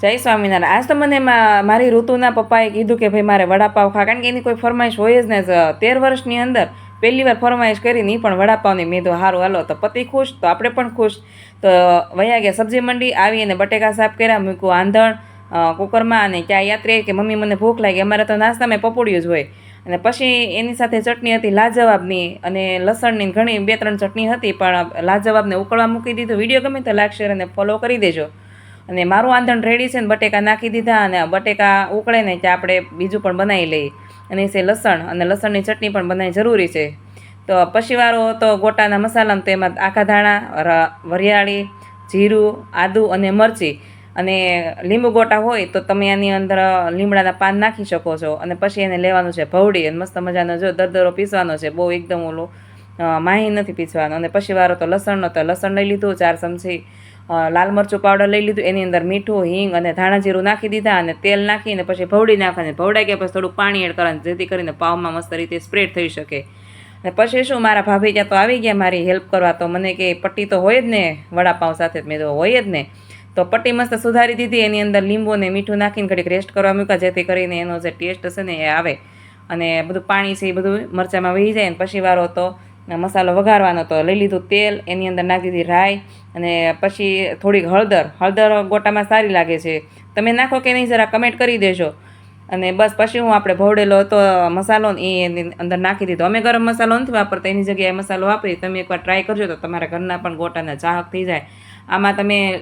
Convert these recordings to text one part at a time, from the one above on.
જય સ્વામિનારાયણ. આજ તો મને મારી ઋતુના પપ્પાએ કીધું કે ભાઈ મારે વડાપાવ ખા, કારણ કે એની કોઈ ફરમાઈશ હોય જ ને. 13 વર્ષની અંદર પહેલી વાર ફરમાઈશ કરી નહીં, પણ વડાપાવની. મેં તો સારું હાલો, તો પતિ ખુશ તો આપણે પણ ખુશ. તો વયા ગયા સબ્જી મંડી, આવી અને બટેકા સાફ કર્યા, મૂક્યું આંધણ કુકરમાં, અને ક્યાં યાત્રી કે મમ્મી મને ભૂખ લાગી. અમારે તો નાસ્તામાં પપોડિયું જ હોય. અને પછી એની સાથે ચટણી હતી લાજવાબની, અને લસણની ઘણી 2-3 ચટણી હતી, પણ લાજવાબને ઉકળવા મૂકી દીધું. વિડીયો ગમે તો લાઈક શેર અને ફોલો કરી દેજો. અને મારું આંધણ રેડી છે ને, બટેકા નાખી દીધા, અને બટેકા ઉકળે ને ત્યાં આપણે બીજું પણ બનાવી લઈએ. અને છે લસણ, અને લસણની ચટણી પણ બનાવી જરૂરી છે. તો પછી વારો તો ગોટાના મસાલામાં, તો એમાં આખા ધાણા, વરિયાળી, જીરું, આદું અને મરચી, અને લીંબુ ગોટા હોય તો તમે આની અંદર લીમડાના પાન નાખી શકો છો. અને પછી એને લેવાનું છે ભવડી, અને મસ્ત મજાનો જો દરદરો પીસવાનો છે, બહુ એકદમ ઓલો માહી નથી પીસવાનો. અને પછી વારો તો લસણનો, તો લસણ લઈ લીધું 4 ચમચી, લાલ મરચું પાવડર લઈ લીધું, એની અંદર મીઠું, હિંગ અને ધાણા જીરું નાખી દીધા, અને તેલ નાખીને પછી ભવડી નાખવાની. ભવડાઈ ગયા પછી થોડું પાણી એડ કરવાનું, જેથી કરીને પાવમાં મસ્ત રીતે સ્પ્રેડ થઈ શકે. અને પછી શું, મારા ભાભી ત્યાં તો આવી ગયા મારી હેલ્પ કરવા. તો મને કે પટ્ટી તો હોય જ ને વડાપાઉં સાથે, મેં તો હોય જ ને. તો પટ્ટી મસ્ત સુધારી દીધી, એની અંદર લીંબુ ને મીઠું નાખીને ઘડીક રેસ્ટ કરવા મૂક્યા, જેથી કરીને એનો જે ટેસ્ટ હશે ને એ આવે, અને બધું પાણી છે એ બધું મરચાંમાં વહી જાય. ને પછી વારો તો મસાલો વઘારવાનો, તો લઈ લીધું તેલ, એની અંદર નાખી દીધી રાઈ, અને પછી થોડીક હળદર ગોટામાં સારી લાગે છે, તમે નાખો કે નહીં જરા કમેન્ટ કરી દેજો. અને બસ પછી હું આપણે ભવડેલો હતો મસાલો એ એની અંદર નાખી દીધો. અમે ગરમ મસાલો નથી વાપરતા, એની જગ્યાએ મસાલો વાપરી. તમે એકવાર ટ્રાય કરજો તો તમારા ઘરના પણ ગોટાના ચાહક થઈ જાય. આમાં તમે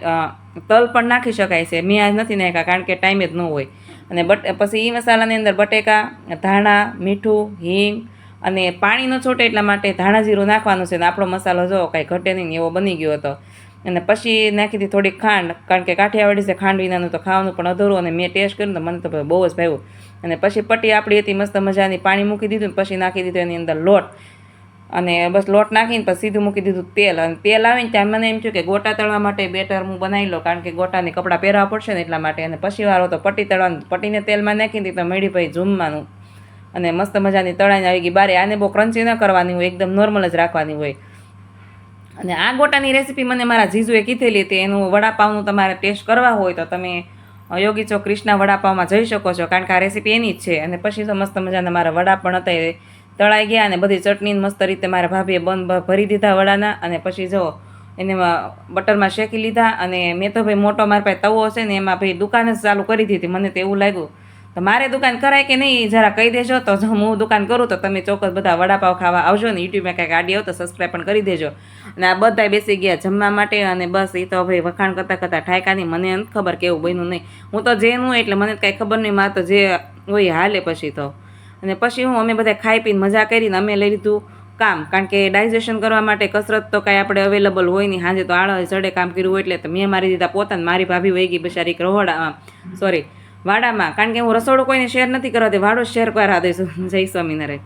તલ પણ નાખી શકાય છે, મેં આજ નથી નાખ્યા કારણ કે ટાઈમ જ ન હોય. અને પછી એ મસાલાની અંદર બટેકા, ધાણા, મીઠું, હિંગ અને પાણી ન છૂટે એટલા માટે ધાણા જીરું નાખવાનું છે. ને આપણો મસાલો જો કાંઈ ઘટે નહીં એવો બની ગયો હતો. અને પછી નાખી દીધી થોડીક ખાંડ, કારણ કે કાઠિયાવાડી છે, ખાંડ વિનાનું તો ખાવાનું પણ અધૂરું. અને મેં ટેસ્ટ કર્યું તો મને તો બહુ જ ભાવ્યું. અને પછી પટ્ટી આપણી હતી મસ્ત મજાની, પાણી મૂકી દીધું, પછી નાખી દીધું એની અંદર લોટ, અને બસ લોટ નાખીને પછી સીધું મૂકી દીધું તેલ. અને તેલ આવે ને ત્યાં મને એમ થયું કે ગોટા તળવા માટે બેટર હું બનાવી લઉં, કારણ કે ગોટાની કપડાં પહેરવા પડશે ને એટલા માટે. અને પછી વારો તો પટ્ટી તળવાનું, પટ્ટીને તેલમાં નાખી દીધી તો મળી ભાઈ જમવાનું. અને મસ્ત મજાની તળાઈને આવી ગઈ બારે. આને બહુ ક્રન્ચી ન કરવાની હોય, એકદમ નોર્મલ જ રાખવાની હોય. અને આ ગોટાની રેસીપી મને મારા જીજુએ કીધેલી હતી. એનું વડાપાવનું તમારે ટેસ્ટ કરવા હોય તો તમે યોગી ચોક કૃષ્ણા વડાપાવમાં જઈ શકો છો, કારણ કે આ રેસીપી એની જ છે. અને પછી તો મસ્ત મજાના મારા વડા પણ હતા એ તળાઈ ગયા, અને બધી ચટણી મસ્ત રીતે મારા ભાભીએ ભરી દીધા વડાના. અને પછી જો એને બટરમાં શેકી લીધા. અને મેં તો ભાઈ મોટો મારા પાસે તવો હશે ને, એમાં ભાઈ દુકાન જ ચાલુ કરી દીધી. મને તો એવું લાગ્યું તો મારે દુકાન કરાય કે નહીં જરા કહી દેજો. તો જો હું દુકાન કરું તો તમે ચોક્કસ બધા વડાપાવ ખાવા આવજો ને. યુટ્યુબમાં કાંઈક આડી આવો તો સબસ્ક્રાઈબ પણ કરી દેજો. અને આ બધા બેસી ગયા જમવા માટે. અને બસ એ તો ભાઈ વખાણ કરતાં ઠાયકાની. મને નથી ખબર કેવું બન્યું નહીં, હું તો જે હું એટલે મને કાંઈ ખબર નહીં, મારે તો જે હોય હાલે પછી તો. અને પછી હું અમે બધા ખાઈ પીને મજા કરીને અમે લઈ લીધું કામ, કારણ કે ડાયજેશન કરવા માટે કસરત તો કાંઈ આપણે અવેલેબલ હોય નહીં. સાંજે તો આળસ ચડે કામ કર્યું હોય એટલે. તો મેં મારી દીધા પોતાને, મારી ભાભી વહી ગઈ બિચારી વાડામાં, કારણ કે હું રસોડું કોઈને શેર નથી કરવા દે, વાડો શેર કરા દઈશું. જય સ્વામિનારાયણ.